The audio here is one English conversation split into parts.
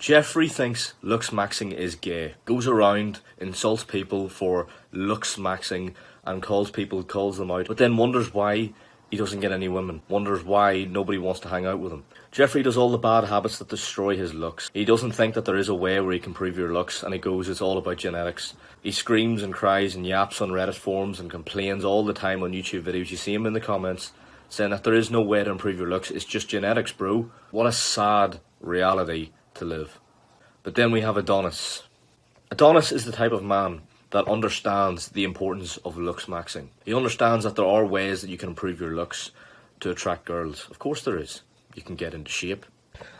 Jeffrey thinks Looksmaxxing is gay, goes around, insults people for Looksmaxxing and calls them out, but then wonders why he doesn't get any women, wonders why nobody wants to hang out with him. Jeffrey does all the bad habits that destroy his looks. He doesn't think that there is a way where he can improve your looks, and he goes, it's all about genetics. He screams and cries and yaps on Reddit forums and complains all the time on YouTube videos. You see him in the comments saying that there is no way to improve your looks, it's just genetics, bro. What a sad reality to live. But then we have Adonis. Adonis is the type of man that understands the importance of Looksmaxxing. He understands that there are ways that you can improve your looks to attract girls. Of course there is. You can get into shape.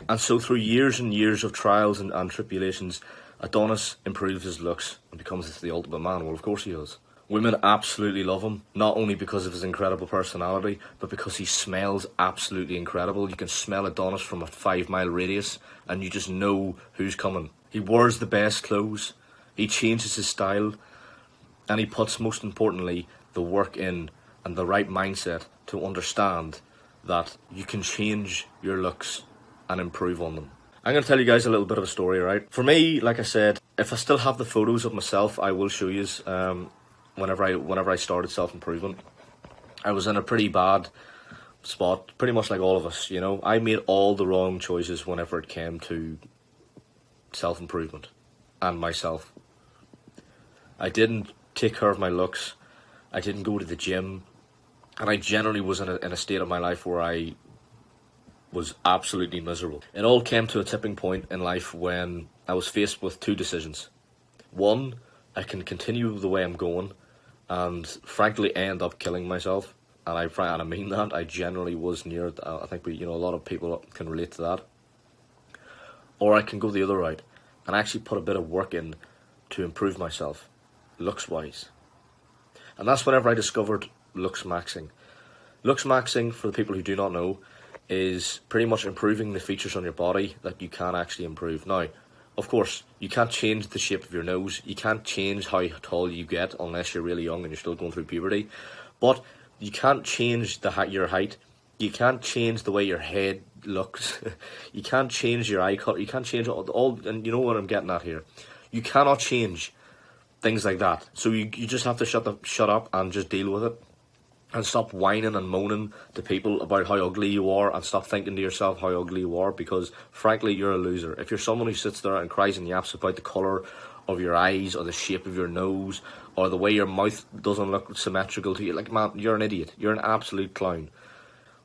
And so through years and years of trials and tribulations, Adonis improves his looks and becomes the ultimate man. Well, of course he does. Women absolutely love him, not only because of his incredible personality, but because he smells absolutely incredible. You can smell Adonis from a 5-mile radius, and you just know who's coming. He wears the best clothes, he changes his style, and he puts, most importantly, the work in and the right mindset to understand that you can change your looks and improve on them. I'm going to tell you guys a little bit of a story, right? For me, like I said, if I still have the photos of myself, I will show you. Whenever I started self-improvement, I was in a pretty bad spot, pretty much like all of us, you know. I made all the wrong choices whenever it came to self-improvement and myself. I didn't take care of my looks, I didn't go to the gym, and I generally was in a state of my life where I was absolutely miserable. It all came to a tipping point in life when I was faced with two decisions. One, I can continue the way I'm going and frankly end up killing myself, and I mean that. I generally was near, I think a lot of people can relate to that. Or I can go the other route and actually put a bit of work in to improve myself, looks-wise. And that's whenever I discovered Looksmaxxing. Looksmaxxing, for the people who do not know, is pretty much improving the features on your body that you can actually improve. Now, of course, you can't change the shape of your nose, you can't change how tall you get unless you're really young and you're still going through puberty, but you can't change your height, you can't change the way your head looks, you can't change your eye cut, you can't change all, and you know what I'm getting at here. You cannot change things like that, so you just have to shut up and just deal with it. And stop whining and moaning to people about how ugly you are, and stop thinking to yourself how ugly you are, because frankly you're a loser. If you're someone who sits there and cries and yaps about the colour of your eyes or the shape of your nose or the way your mouth doesn't look symmetrical to you, like, man, you're an idiot. You're an absolute clown.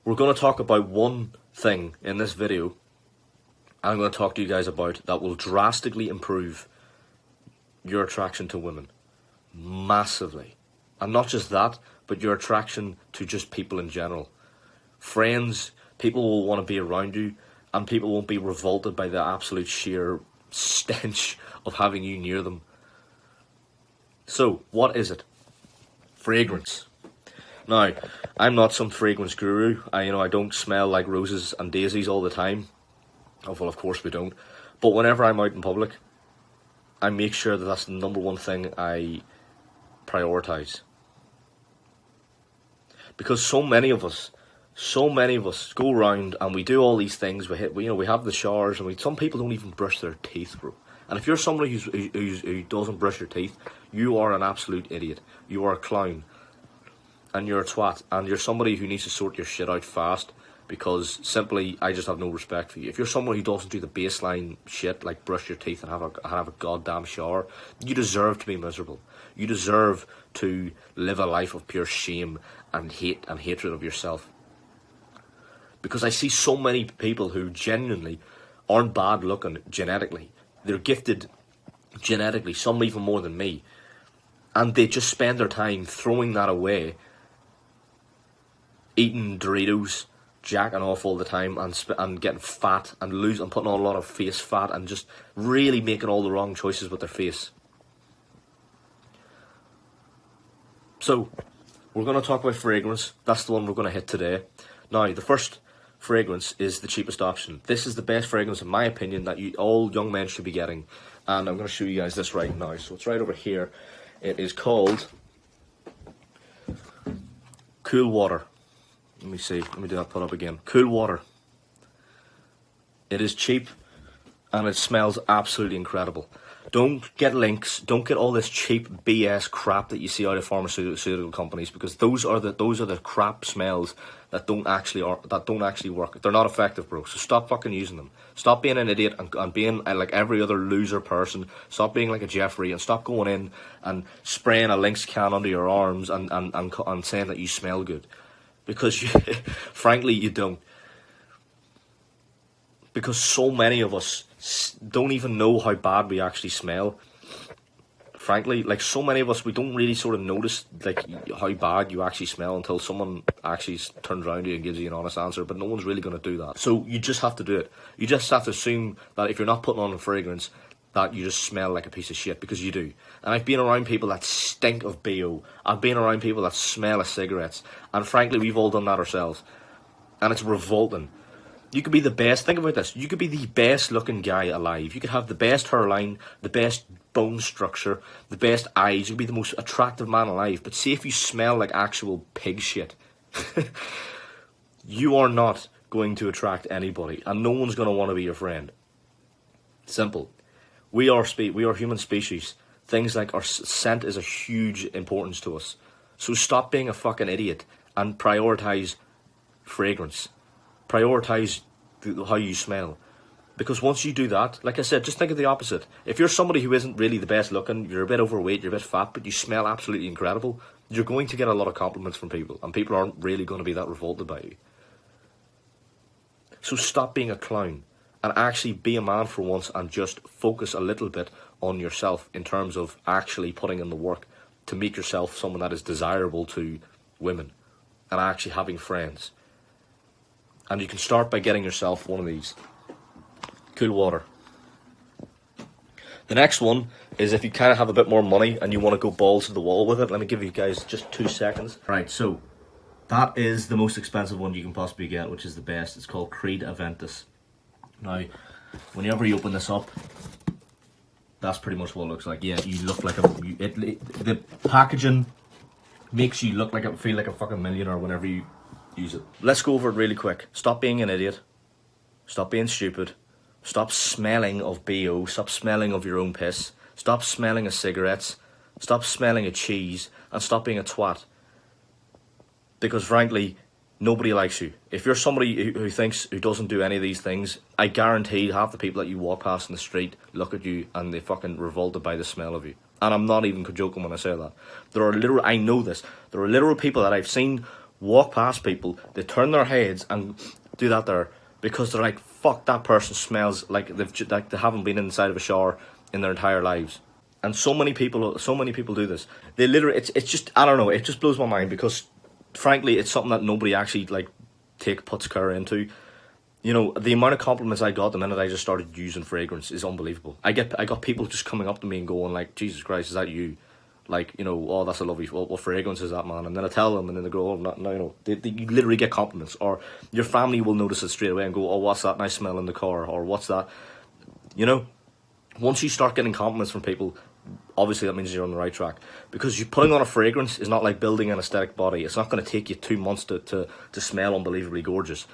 We're going to talk about one thing in this video I'm going to talk to you guys about that will drastically improve your attraction to women. Massively. And not just that, but your attraction to just people in general. Friends, people will want to be around you, and people won't be revolted by the absolute sheer stench of having you near them. So, what is it? Fragrance. Now, I'm not some fragrance guru. I don't smell like roses and daisies all the time. Oh, well, of course we don't. But whenever I'm out in public, I make sure that that's the number one thing I prioritise. Because so many of us go around and we do all these things. We have the showers, and some people don't even brush their teeth, bro. And if you're somebody who doesn't brush your teeth, you are an absolute idiot. You are a clown, and you're a twat, and you're somebody who needs to sort your shit out fast. Because simply, I just have no respect for you. If you're someone who doesn't do the baseline shit, like brush your teeth and have a goddamn shower, you deserve to be miserable. You deserve to live a life of pure shame and hate and hatred of yourself. Because I see so many people who genuinely aren't bad looking genetically. They're gifted genetically, some even more than me. And they just spend their time throwing that away, eating Doritos, jacking off all the time, and getting fat and putting on a lot of face fat, and just really making all the wrong choices with their face. So, we're going to talk about fragrance. That's the one we're going to hit today. Now, the first fragrance is the cheapest option. This is the best fragrance, in my opinion, that all young men should be getting. And I'm going to show you guys this right now. So it's right over here. It is called Cool Water. Let me see. Let me do that. Put up again. Cool Water. It is cheap, and it smells absolutely incredible. Don't get Lynx. Don't get all this cheap BS crap that you see out of pharmaceutical companies, because those are the crap smells that don't actually work. They're not effective, bro. So stop fucking using them. Stop being an idiot and being like every other loser person. Stop being like a Jeffrey, and stop going in and spraying a Lynx can under your arms and saying that you smell good, because frankly you don't. Because so many of us don't even know how bad we actually smell. Frankly, like, so many of us, we don't really sort of notice like how bad you actually smell until someone actually turns around to you and gives you an honest answer. But no one's really going to do that. So you just have to do it. You just have to assume that if you're not putting on a fragrance, that you just smell like a piece of shit, because you do. And I've been around people that stink of BO. I've been around people that smell of cigarettes. And frankly, we've all done that ourselves. And it's revolting. You could be the best, think about this, you could be the best looking guy alive. You could have the best hairline, the best bone structure, the best eyes. You could be the most attractive man alive. But see if you smell like actual pig shit. You are not going to attract anybody, and no one's going to want to be your friend. Simple. We are human species. Things like our scent is a huge importance to us. So stop being a fucking idiot and prioritise fragrance. Prioritise how you smell. Because once you do that, like I said, just think of the opposite. If you're somebody who isn't really the best looking, you're a bit overweight, you're a bit fat, but you smell absolutely incredible, you're going to get a lot of compliments from people, and people aren't really going to be that revolted by you. So stop being a clown and actually be a man for once, and just focus a little bit on yourself in terms of actually putting in the work to make yourself someone that is desirable to women and actually having friends. And you can start by getting yourself one of these. Cool water. The next one is if you kind of have a bit more money and you want to go balls to the wall with it. Let me give you guys just 2 seconds. Right, so that is the most expensive one you can possibly get, which is the best. It's called Creed Aventus. Now, whenever you open this up, that's pretty much what it looks like. Yeah, you look like the packaging makes you look like feel like a fucking millionaire whenever you use it. Let's go over it really quick. Stop being an idiot. Stop being stupid. Stop smelling of BO. Stop smelling of your own piss. Stop smelling of cigarettes. Stop smelling of cheese. And stop being a twat. Because frankly, nobody likes you. If you're somebody who doesn't do any of these things, I guarantee half the people that you walk past in the street look at you and they fucking revolted by the smell of you. And I'm not even joking when I say that. I know this. There are literal people that I've seen walk past people, they turn their heads and do that there, because they're like, fuck, that person smells like they haven't been inside of a shower in their entire lives. And so many people do this. They literally, it's just, I don't know, it just blows my mind, because frankly it's something that nobody actually like puts care into. You know, the amount of compliments I got the minute I just started using fragrance is unbelievable. I got people just coming up to me and going like, Jesus Christ, is that you? Like, you know, oh, that's a lovely, what fragrance is that, man? And then I tell them, and then they go, oh, no, you know, you literally get compliments. Or your family will notice it straight away and go, oh, what's that nice smell in the car? Or what's that? You know, once you start getting compliments from people, obviously that means you're on the right track. Because you putting on a fragrance is not like building an aesthetic body. It's not going to take you 2 months to smell unbelievably gorgeous.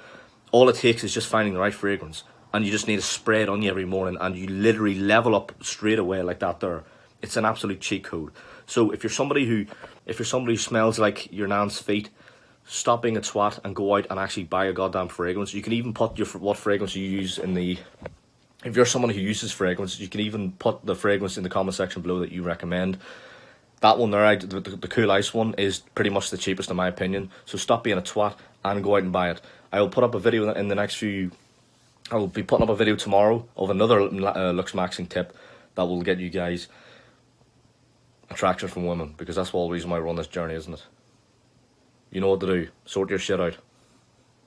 All it takes is just finding the right fragrance. And you just need to spray it on you every morning, and you literally level up straight away like that there. It's an absolute cheat code. So if you're somebody who smells like your nan's feet, stop being a twat and go out and actually buy a goddamn fragrance. You can even put what fragrance you use in the... If you're someone who uses fragrance, you can even put the fragrance in the comment section below that you recommend. That one there, the Cool Ice one, is pretty much the cheapest in my opinion. So stop being a twat and go out and buy it. I will put up a video in the next few... I will be putting up a video tomorrow of another Looksmaxxing tip that will get you guys attraction from women, because that's the whole reason why we're on this journey, isn't it? You know what to do. Sort your shit out.